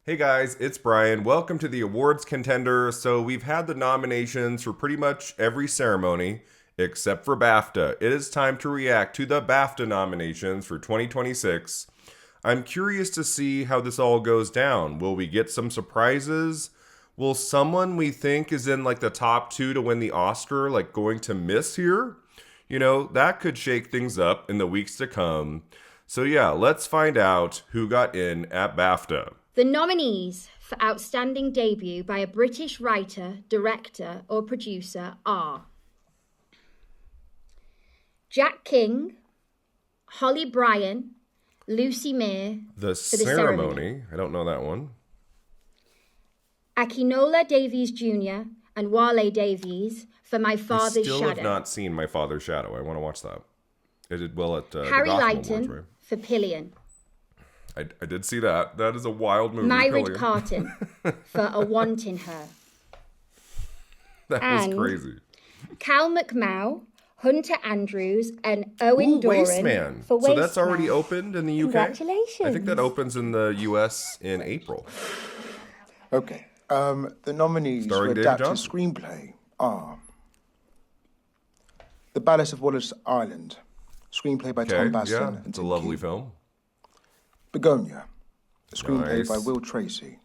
Hey guys, it's Brian. Welcome to the awards contender. So we've had the nominations for pretty much every ceremony except for BAFTA. It is time to react to the BAFTA nominations for 2026. I'm curious to see how this all goes down. Will we get some surprises? Will someone we think is in like the top two to win the Oscar going to miss here? That could shake things up in the weeks to come. So yeah, let's find out who got in at BAFTA. The nominees for Outstanding Debut by a British Writer, Director or Producer are Jack King, Holly Bryan, Lucy Meir The for The Ceremony. I don't know that one. Akinola Davies Jr. and Wale Davies for My Father's I still Shadow. have not seen My Father's Shadow. I want to watch that. It did well at Harry the Gotham Lighton Awards, right? for Pillion. I did see that. That is a wild movie. Myrid Pillion. Carton for A Want in Her. That and was crazy. Cal McMahon, Hunter Andrews, and Owen Doran Wasteman. for So Wasteman. that's already opened in the UK? Congratulations. I think that opens in the US in April. Okay. The nominees Starring for David adapted Johnson. screenplay are The Ballad of Wallace Island, screenplay by Tom Okay, Basson yeah, and it's a Tim lovely Key. film. Begonia, a screenplay Nice. by Will Tracy.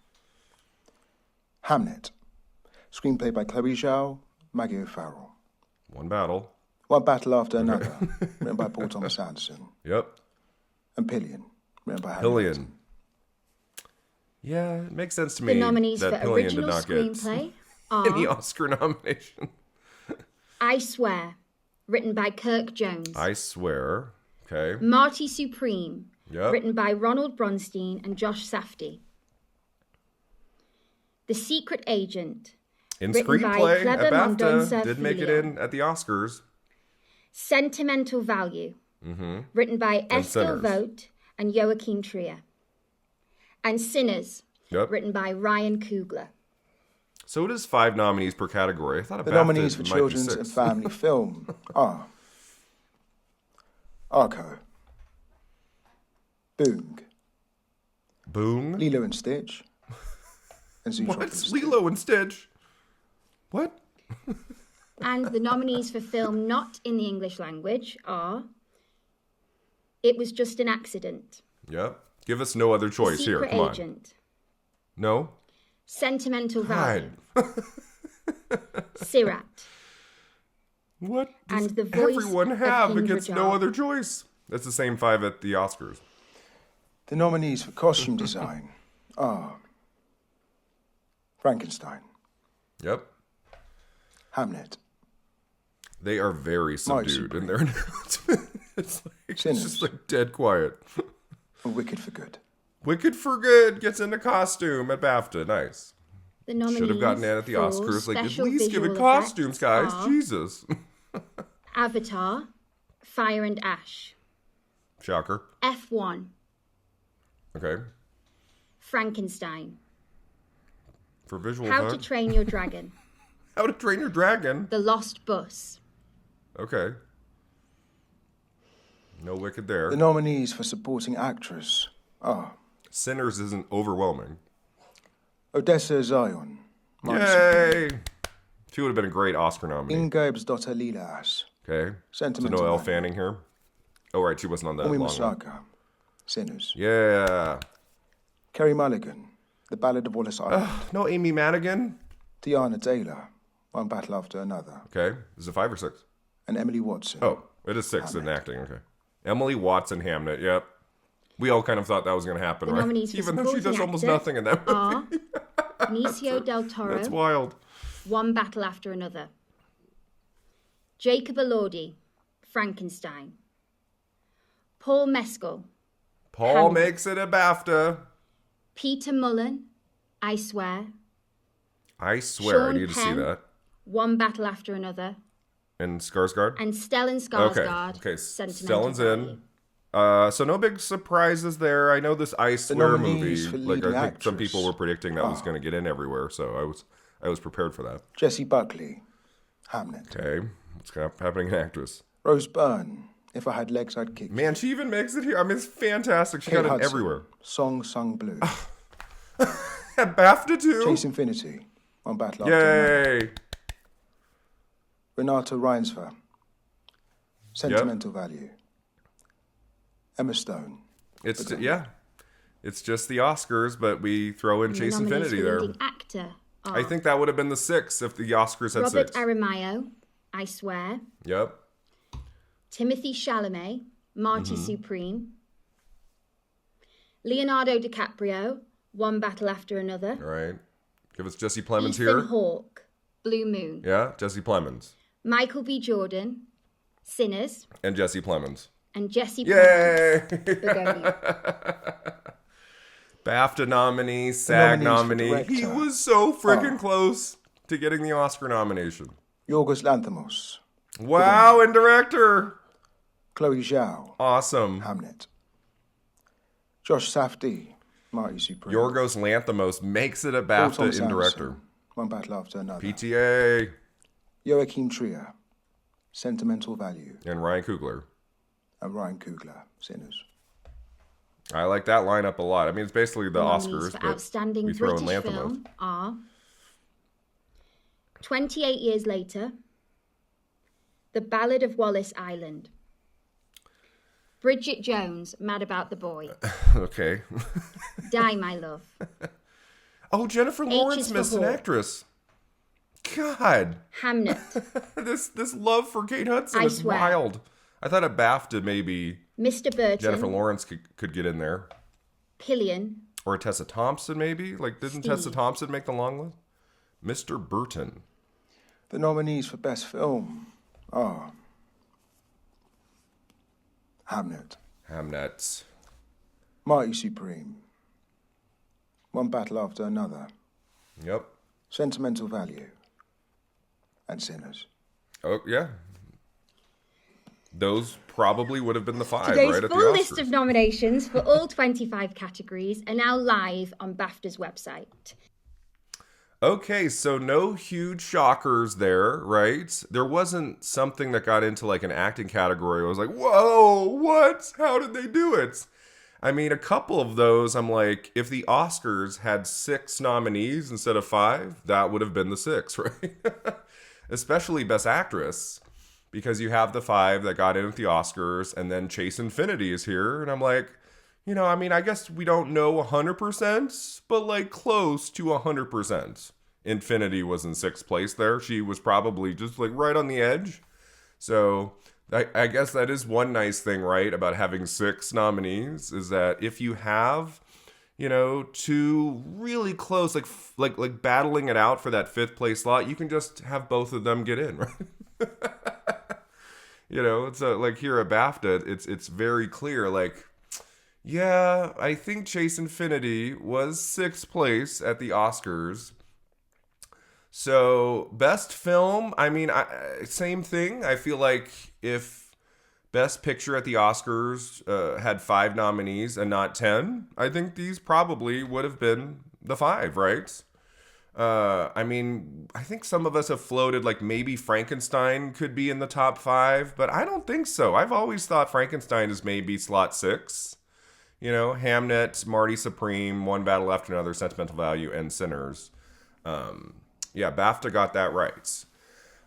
Hamnet, screenplay by Chloe Zhao, Maggie O'Farrell. One battle. One Battle After Another, written by Paul Thomas Anderson. Yep. And Pillion, written by Harry Pillion. Lighton. Yeah, it makes sense to The me nominees that for Pillion did original not get screenplay any are Oscar nomination. I Swear, written by Kirk Jones. I swear. Okay. Marty Supreme, Yep. written by Ronald Bronstein and Josh Safdie. The Secret Agent, In written by screenplay Cleber at BAFTA, Mendonça did make it Filho. in at the Oscars. Sentimental Value, written by Estelle Sinners. Vogt and Joachim Trier. And Sinners, Yep. written by Ryan Coogler. So it is 5 nominees per category. I thought The BAFTA nominees for might be children's 6. and family film are Arco, Boong, Boom. Lilo and Stitch, and Zootropia. What's Lilo and Stitch? What? And the nominees for film not in the English language are It Was Just an Accident, Yep. Give us no other The choice here. Secret Come on. Agent, No? Sentimental Value, God. Sirat, What And does the voice everyone of have Indra against no Jal. other choice? That's the same 5 at the Oscars. The nominees for costume design are Frankenstein, Yep. Hamnet, They are very subdued in their announcement. It's Sinners. just like dead quiet. and Wicked for Good. Wicked for Good gets into costume at BAFTA. Nice. The nominees Should have gotten in at the for Oscars. Like, at special least give it visual costumes, effects guys. are Jesus. Avatar, Fire and Ash, Shocker. F1, Okay. Frankenstein, For visual How to effect. Train Your Dragon, How to Train Your Dragon. The Lost Bus, Okay. No Wicked there. The nominees for supporting actress are Sinners isn't overwhelming. Odessa Zion, Yay! She would have been a great Oscar nominee. Ingibs Lilas, Okay. So Sentimental Noelle Value. Fanning here. Oh, right. She wasn't on that Umi long one. Masaka, Sinners, Yeah. Kerry Mulligan, The Ballad of Wallace Island, No Amy Madigan. Tiana Taylor, One Battle After Another, Okay. Is it 5 or 6? and Emily Watson. Oh, it is 6 in acting. Okay. Emily Watson, Hamnet. Yep. We all kind of thought that was going to happen, The right? nominees for Even though she does supporting almost actor nothing in that movie. are Benicio del Toro, That's wild. One Battle After Another, Jacob Elordi, Frankenstein, Paul Mescal, Paul Hamnet. makes it a BAFTA. Peter Mullen, I Swear, I swear, I Sean need to see Penn. that. One Battle After Another, And Skarsgård? and Stellan Okay. Skarsgård, Okay. Sentimental Stellan's Value. in. So no big surprises there. I know this I Swear movie. nominees for Like I leading think some actress people were predicting that was going to get in everywhere, so I was prepared for that. Jessie Buckley, Hamnet, Okay, what's happening in actress? Rose Byrne, If I Had Legs I'd Kick You. Man, she even makes it here. I mean, it's fantastic. She Kate got it Hudson, everywhere. Song Sung Blue. BAFTA too. Chase Infinity, One Battle After Another. Yay! Renata Reinsver, Sentimental Value. Emma Stone. It's it's just the Oscars, but we throw in Chase Infinity there. Leading actor. I think that would have been the 6 if the Oscars had Robert 6. Aramayo, I Swear. Yep. Timothée Chalamet, Marty Supreme. Leonardo DiCaprio, One Battle After Another. All right. Give us Jesse Plemons Ethan here. Hawke, Blue Moon. Yeah, Jesse Plemons. Michael B. Jordan, Sinners. And Jesse Plemons. And Jesse Yay! Plemons, Begonia. BAFTA nominee, SAG nominee. Nominees for He director. was so freaking close to getting the Oscar nomination. Yorgos Lanthimos. Wow, and director. Chloe Zhao, Awesome. Hamnet. Josh Safdie, Marty Supreme. Yorgos Lanthimos makes it a Paul BAFTA Thomas in director. Anderson, One Battle After Another. PTA. Joachim Trier, Sentimental Value. And Ryan Coogler. And Ryan Coogler, Sinners. I like that lineup a lot. I mean, it's basically the Nominees Oscars, for but Outstanding we throw in British Lanthimos. Film are 28 Years Later, The Ballad of Wallace Island, Bridget Jones, Mad About the Boy, Okay. Die My Love, Oh, Jennifer H Lawrence is for missed an Hawk. actress. God, Hamnet, this love for Kate Hudson I is Swear. wild. I thought at BAFTA maybe Mr. Burton, Jennifer Lawrence could get in there, Pillion, or Tessa Thompson maybe. Like, didn't Steve. Tessa Thompson make the long list? Mr. Burton. The nominees for Best Film are Hamnet, Hamnet. Marty Supreme, One Battle After Another, Yep. Sentimental Value, and Sinners. Oh yeah. Those probably would have been the 5, Today's right, at the full Oscars. list of nominations for all 25 categories are now live on BAFTA's website. Okay, so no huge shockers there, right? There wasn't something that got into like an acting category. I was like, whoa, what? How did they do it? I mean, a couple of those, I'm like, if the Oscars had 6 nominees instead of 5, that would have been the 6, right? Especially Best Actress, because you have the 5 that got in at the Oscars, and then Chase Infinity is here, and I'm like, I mean, I guess we don't know 100%, but like close to 100%. Infinity was in 6th place there. She was probably just like right on the edge. So I guess that is one nice thing, right, about having 6 nominees, is that if you have, 2 really close, like battling it out for that 5th place slot, you can just have both of them get in, right? It's like here at BAFTA, it's very clear, like, yeah, I think Chase Infinity was 6th place at the Oscars. So, Best Film, I mean, same thing. I feel like if Best Picture at the Oscars had 5 nominees and not 10, I think these probably would have been the 5, right? I mean, I think some of us have floated like maybe Frankenstein could be in the top 5, but I don't think so. I've always thought Frankenstein is maybe slot 6. Hamnet, Marty Supreme, One Battle After Another, Sentimental Value, and Sinners. Yeah, BAFTA got that right.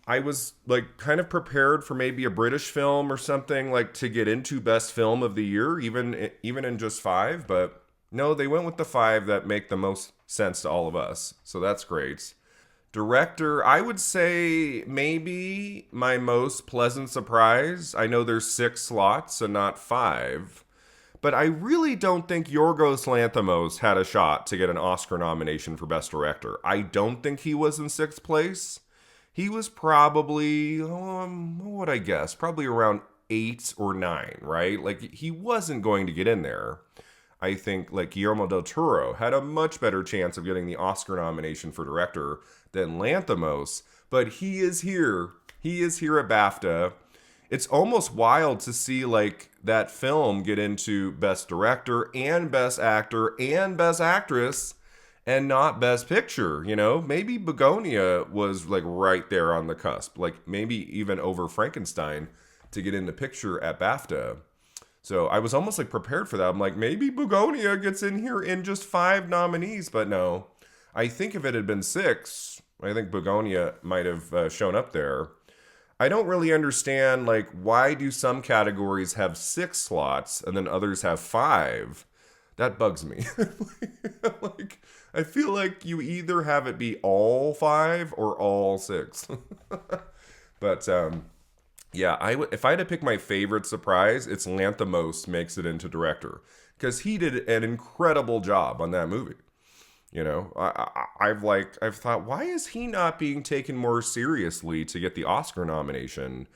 I was like kind of prepared for maybe a British film or something like to get into Best Film of the Year, even in just 5, but no, they went with the 5 that make the most sense to all of us. So that's great. Director, I would say maybe my most pleasant surprise. I know there's 6 slots and not 5. But I really don't think Yorgos Lanthimos had a shot to get an Oscar nomination for Best Director. I don't think he was in 6th place. He was probably, what would I guess? Probably around 8 or 9, right? Like, he wasn't going to get in there. I think, like, Guillermo del Toro had a much better chance of getting the Oscar nomination for Director than Lanthimos. But he is here. He is here at BAFTA. It's almost wild to see like that film get into Best Director and Best Actor and Best Actress and not Best Picture, Maybe Begonia was like right there on the cusp, like maybe even over Frankenstein to get into picture at BAFTA. So I was almost like prepared for that. I'm like, maybe Begonia gets in here in just 5 nominees, but no. I think if it had been 6, I think Begonia might have shown up there. I don't really understand, like, why do some categories have 6 slots and then others have 5? That bugs me. Like, I feel like you either have it be all 5 or all 6. But yeah, if I had to pick my favorite surprise, it's Lanthimos makes it into director, because he did an incredible job on that movie. You know, I've thought, why is he not being taken more seriously to get the Oscar nomination?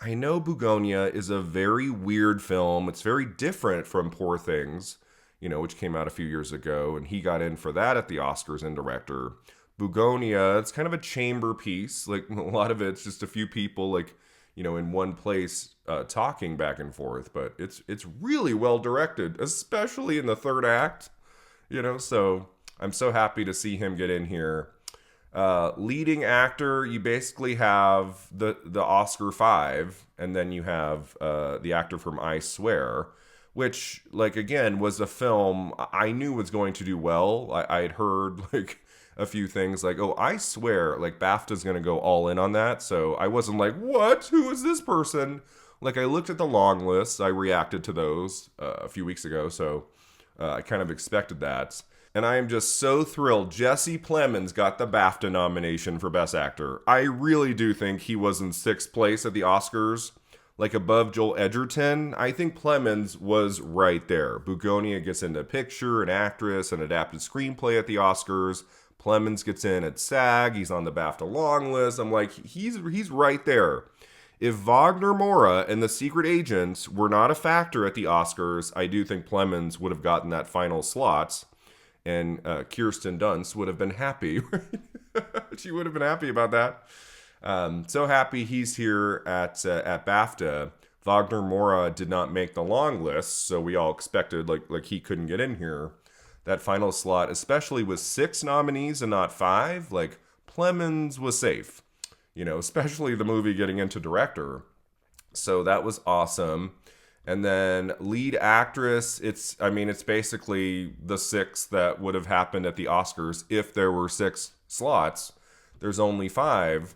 I know Bugonia is a very weird film. It's very different from Poor Things, you know, which came out a few years ago, and he got in for that at the Oscars in director. Bugonia, it's kind of a chamber piece. Like, a lot of it's just a few people, like, you know, in one place talking back and forth, but it's really well directed, especially in the third act, you know, so I'm so happy to see him get in here. Leading actor, you basically have the Oscar 5, and then you have the actor from I Swear, which, like, again, was a film I knew was going to do well. I had heard, like, a few things like, oh, I Swear, like, BAFTA's going to go all in on that. So I wasn't like, what? Who is this person? Like, I looked at the long list. I reacted to those a few weeks ago, so I kind of expected that. And I am just so thrilled Jesse Plemons got the BAFTA nomination for Best Actor. I really do think he was in 6th place at the Oscars, like above Joel Edgerton. I think Plemons was right there. Bugonia gets into Picture, an Actress, and Adapted Screenplay at the Oscars. Plemons gets in at SAG. He's on the BAFTA long list. I'm like, he's right there. If Wagner Moura and The Secret Agents were not a factor at the Oscars, I do think Plemons would have gotten that final slot. And Kirsten Dunst would have been happy. She would have been happy about that. So happy he's here at BAFTA. Wagner Moura did not make the long list, so we all expected like he couldn't get in here. That final slot, especially with 6 nominees and not 5, like, Plemons was safe. You know, especially the movie getting into director. So that was awesome. And then lead actress, it's basically the 6 that would have happened at the Oscars if there were 6 slots. There's only 5.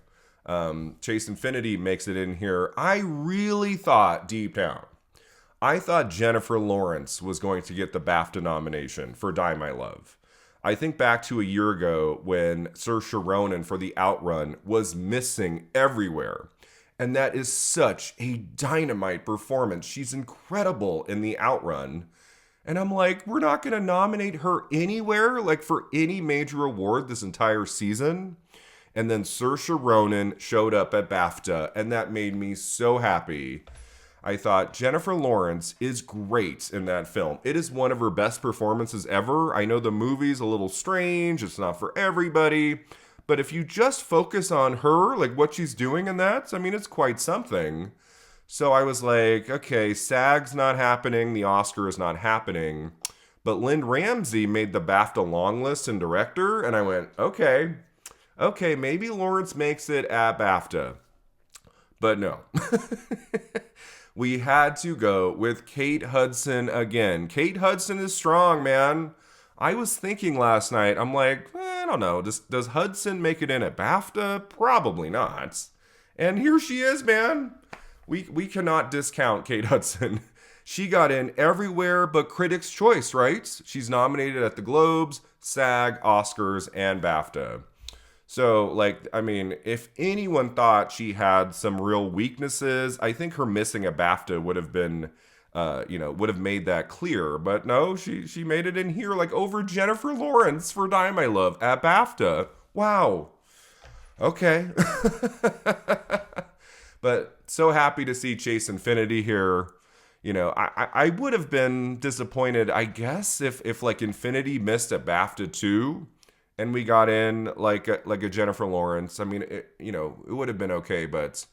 Chase Infinity makes it in here. I really thought deep down, I thought Jennifer Lawrence was going to get the BAFTA nomination for Die My Love. I think back to a year ago when Saoirse Ronan for The Outrun was missing everywhere. And that is such a dynamite performance. She's incredible in The Outrun. And I'm like, we're not going to nominate her anywhere, like for any major award this entire season. And then Saoirse Ronan showed up at BAFTA, and that made me so happy. I thought Jennifer Lawrence is great in that film. It is one of her best performances ever. I know the movie's a little strange. It's not for everybody. But if you just focus on her, like what she's doing in that, I mean, it's quite something. So I was like, okay, SAG's not happening. The Oscar is not happening. But Lynn Ramsey made the BAFTA long list and director. And I went, okay, maybe Lawrence makes it at BAFTA. But no. We had to go with Kate Hudson again. Kate Hudson is strong, man. I was thinking last night, I'm like, I don't know. Does Hudson make it in at BAFTA? Probably not. And here she is, man. We cannot discount Kate Hudson. She got in everywhere but Critics' Choice, right? She's nominated at the Globes, SAG, Oscars, and BAFTA. So, like, I mean, if anyone thought she had some real weaknesses, I think her missing a BAFTA would have been, would have made that clear. But no, she made it in here, like, over Jennifer Lawrence for Die My Love at BAFTA. Wow. Okay. But so happy to see Chase Infinity here. You know, I would have been disappointed, I guess, if like Infinity missed a BAFTA too. And we got in like a Jennifer Lawrence. I mean, it would have been okay, but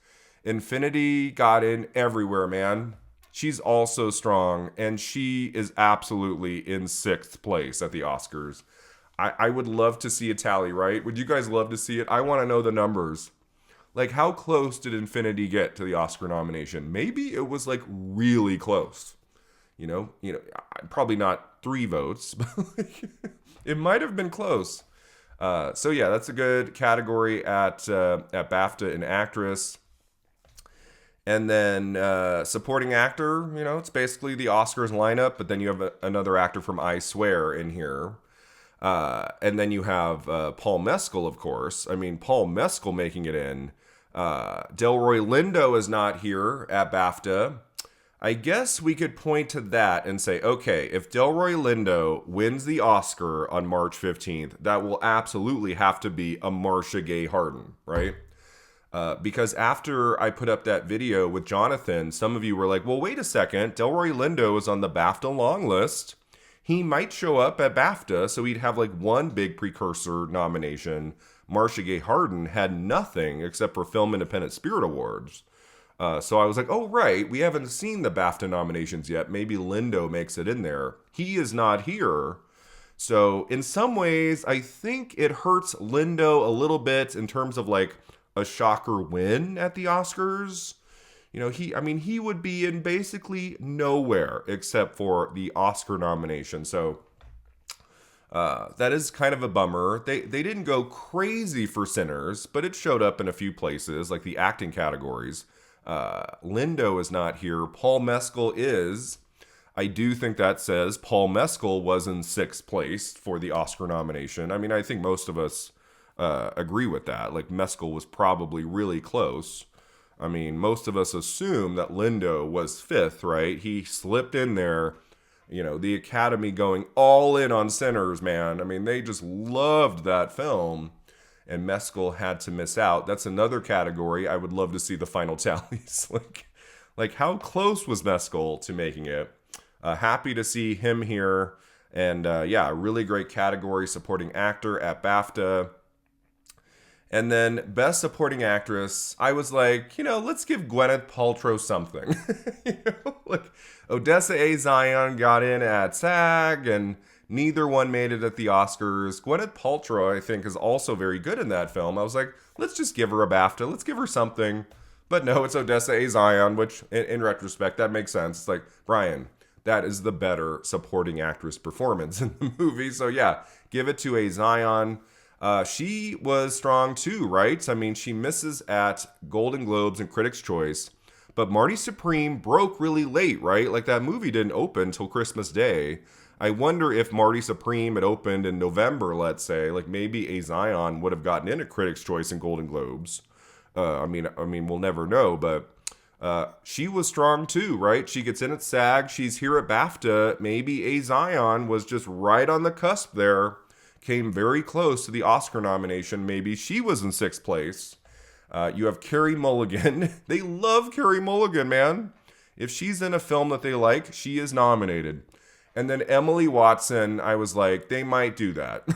Infinity got in everywhere, man. She's also strong, and she is absolutely in 6th place at the Oscars. I would love to see a tally, right? Would you guys love to see it? I want to know the numbers. Like, how close did Infinity get to the Oscar nomination? Maybe it was like really close. You know, probably not 3 votes, but like, it might have been close. So yeah, that's a good category at BAFTA in actress. And then supporting actor, it's basically the Oscars lineup, but then you have another actor from I Swear in here. And then you have Paul Mescal, of course. I mean, Paul Mescal making it in. Delroy Lindo is not here at BAFTA. I guess we could point to that and say, okay, if Delroy Lindo wins the Oscar on March 15th, that will absolutely have to be a Marcia Gay Harden, right? Because after I put up that video with Jonathan, some of you were like, well, wait a second. Delroy Lindo is on the BAFTA long list. He might show up at BAFTA, so he'd have like one big precursor nomination. Marcia Gay Harden had nothing except for Film Independent Spirit Awards. So I was like, oh, right, we haven't seen the BAFTA nominations yet. Maybe Lindo makes it in there. He is not here. So in some ways, I think it hurts Lindo a little bit in terms of like a shocker win at the Oscars. He would be in basically nowhere except for the Oscar nomination. So that is kind of a bummer. They didn't go crazy for Sinners, but it showed up in a few places, like the acting categories. Lindo is not here. Paul Mescal is. I do think that says Paul Mescal was in 6th place for the Oscar nomination. I mean, I think most of us agree with that. Like, Mescal was probably really close. I mean, most of us assume that Lindo was 5th, right? He slipped in there. The Academy going all in on Sinners, man. I mean, they just loved that film. And Mescal had to miss out. That's another category. I would love to see the final tallies. like how close was Mescal to making it? Happy to see him here. And a really great category, supporting actor at BAFTA. And then Best Supporting Actress, I was like, let's give Gwyneth Paltrow something. Like Odessa A. Zion got in at SAG, and neither one made it at the Oscars. Gwyneth Paltrow, I think, is also very good in that film. I was like, let's just give her a BAFTA. Let's give her something. But no, it's Odessa A. Zion, which in retrospect, that makes sense. It's like, Brian, that is the better supporting actress performance in the movie. So yeah, give it to A. Zion. She was strong too, right? I mean, she misses at Golden Globes and Critics' Choice, but Marty Supreme broke really late, right? Like, that movie didn't open till Christmas Day. I wonder if Marty Supreme had opened in November, let's say, like maybe A. Zion would have gotten in at Critics' Choice and Golden Globes. I mean, we'll never know, but she was strong too, right? She gets in at SAG. She's here at BAFTA. Maybe A. Zion was just right on the cusp there. Came very close to the Oscar nomination. Maybe she was in 6th place. You have Carey Mulligan. They love Carey Mulligan, man. If she's in a film that they like, she is nominated. And then Emily Watson, I was like, they might do that.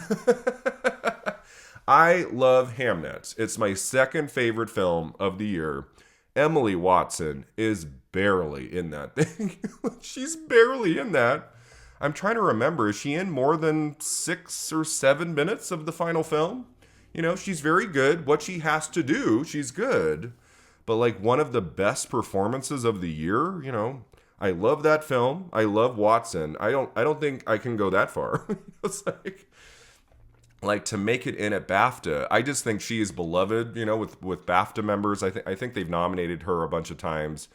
I love Hamnet. It's my 2nd favorite film of the year. Emily Watson is barely in that thing. She's barely in that. I'm trying to remember, is she in more than 6 or 7 minutes of the final film? She's very good. What she has to do, she's good. But like, one of the best performances of the year, I love that film. I love Watson. I don't think I can go that far. It's like to make it in at BAFTA. I just think she is beloved, with BAFTA members. I think they've nominated her a bunch of times.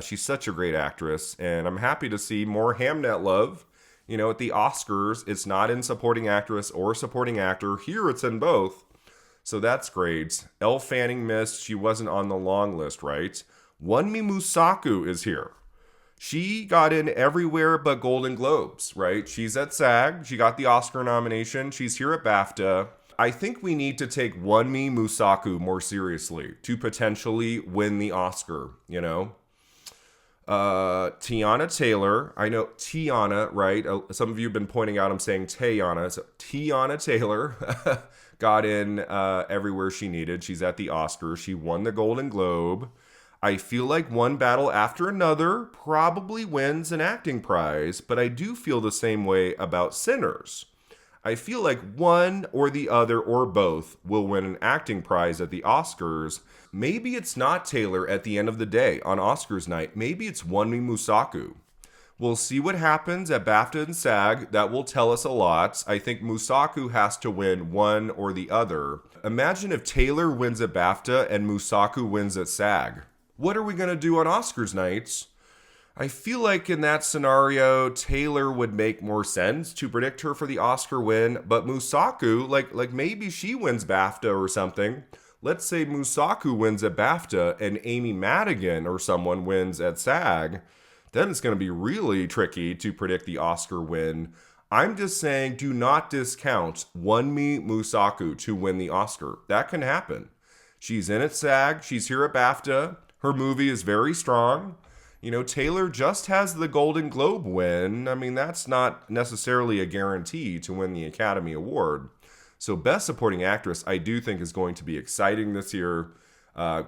She's such a great actress, and I'm happy to see more Hamnet love. At the Oscars, it's not in supporting actress or supporting actor. Here it's in both. So that's great. Elle Fanning missed. She wasn't on the long list, right? Wunmi Musaku is here. She got in everywhere but Golden Globes, right? She's at SAG. She got the Oscar nomination. She's here at BAFTA. I think we need to take Wunmi Musaku more seriously to potentially win the Oscar, Tiana Taylor. I know Tiana, right? Some of you have been pointing out I'm saying Tayana. So Tiana Taylor got in everywhere she needed. She's at the Oscars. She won the Golden Globe. I feel like One Battle After Another probably wins an acting prize, but I do feel the same way about Sinners. I feel like one or the other or both will win an acting prize at the Oscars. Maybe it's not Taylor at the end of the day on Oscars night. Maybe it's Wunmi Musaku. We'll see what happens at BAFTA and SAG. That will tell us a lot. I think Musaku has to win one or the other. Imagine if Taylor wins at BAFTA and Musaku wins at SAG. What are we going to do on Oscars nights? I feel like in that scenario, Taylor would make more sense to predict her for the Oscar win, but Musaku, like maybe she wins BAFTA or something. Let's say Musaku wins at BAFTA and Amy Madigan or someone wins at SAG. Then it's going to be really tricky to predict the Oscar win. I'm just saying, do not discount Wunmi Musaku to win the Oscar. That can happen. She's in at SAG. She's here at BAFTA. Her movie is very strong. You know, Taylor just has the Golden Globe win. I mean, that's not necessarily a guarantee to win the Academy Award. So Best Supporting Actress, I do think is going to be exciting this year.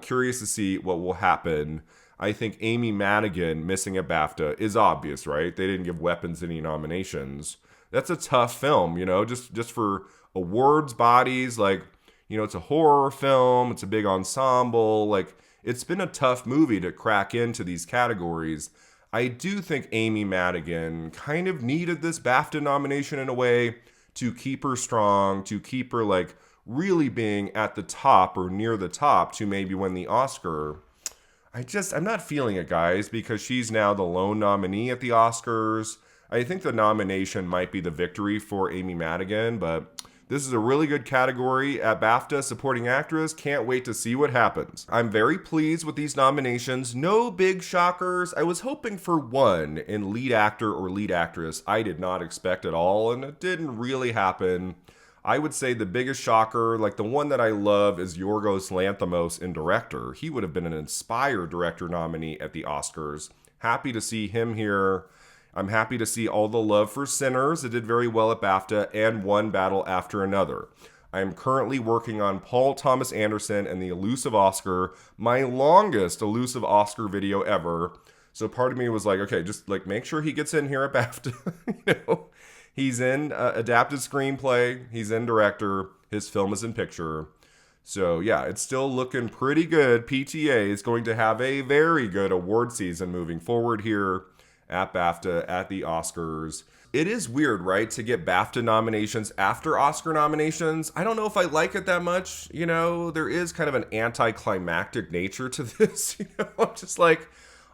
Curious to see what will happen. I think Amy Madigan missing at BAFTA is obvious, right? They didn't give Weapons any nominations. That's a tough film, you know, just for awards bodies. Like, you know, it's a horror film. It's a big ensemble. Like, it's been a tough movie to crack into these categories. I do think Amy Madigan kind of needed this BAFTA nomination in a way to keep her strong, to keep her like really being at the top or near the top to maybe win the Oscar. I'm not feeling it, guys, because she's now the lone nominee at the Oscars. I think the nomination might be the victory for Amy Madigan, but this is a really good category at BAFTA Supporting Actress. Can't wait to see what happens. I'm very pleased with these nominations. No big shockers. I was hoping for one in lead actor or lead actress. I did not expect at all, and it didn't really happen. I would say the biggest shocker, like the one that I love, is Yorgos Lanthimos in director. He would have been an Inspired Director nominee at the Oscars. Happy to see him here. I'm happy to see All the Love for Sinners. It did very well at BAFTA and One Battle After Another. I am currently working on Paul Thomas Anderson and the Elusive Oscar, my longest Elusive Oscar video ever. So part of me was like, okay, just like make sure he gets in here at BAFTA. You know, he's in adapted screenplay. He's in director. His film is in picture. So yeah, it's still looking pretty good. PTA is going to have a very good award season moving forward here at BAFTA, at the Oscars. It is weird, right, to get BAFTA nominations after Oscar nominations. I don't know if I like it that much. You know, there is kind of an anticlimactic nature to this. You know, I'm just like,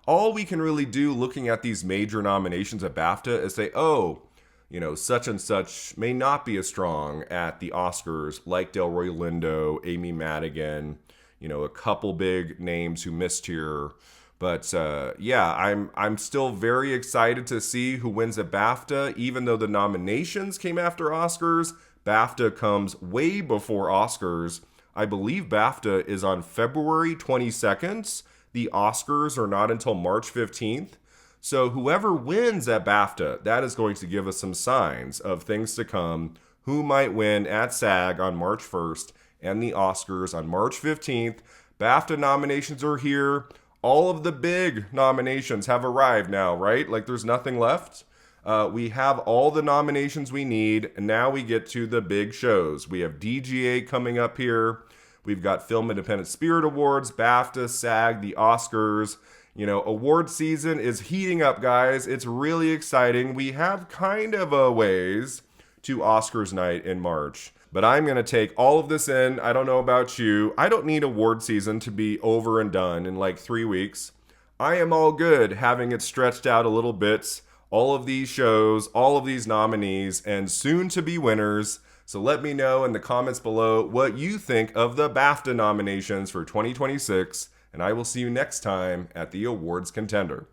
all we can really do looking at these major nominations at BAFTA is say, oh, you know, such and such may not be as strong at the Oscars, like Delroy Lindo, Amy Madigan, you know, a couple big names who missed here. But yeah, I'm still very excited to see who wins at BAFTA. Even though the nominations came after Oscars, BAFTA comes way before Oscars. I believe BAFTA is on February 22nd. The Oscars are not until March 15th. So whoever wins at BAFTA, that is going to give us some signs of things to come. Who might win at SAG on March 1st and the Oscars on March 15th. BAFTA nominations are here. All of the big nominations have arrived now, right? Like there's nothing left. We have all the nominations we need, and now we get to the big shows. We have DGA coming up here. We've got Film Independent Spirit Awards, BAFTA, SAG, the Oscars. You know, award season is heating up, guys. It's really exciting. We have kind of a ways to Oscars night in March. But I'm going to take all of this in. I don't know about you. I don't need award season to be over and done in like 3 weeks. I am all good having it stretched out a little bit. All of these shows, all of these nominees, and soon to be winners. So let me know in the comments below what you think of the BAFTA nominations for 2026. And I will see you next time at the Awards Contender.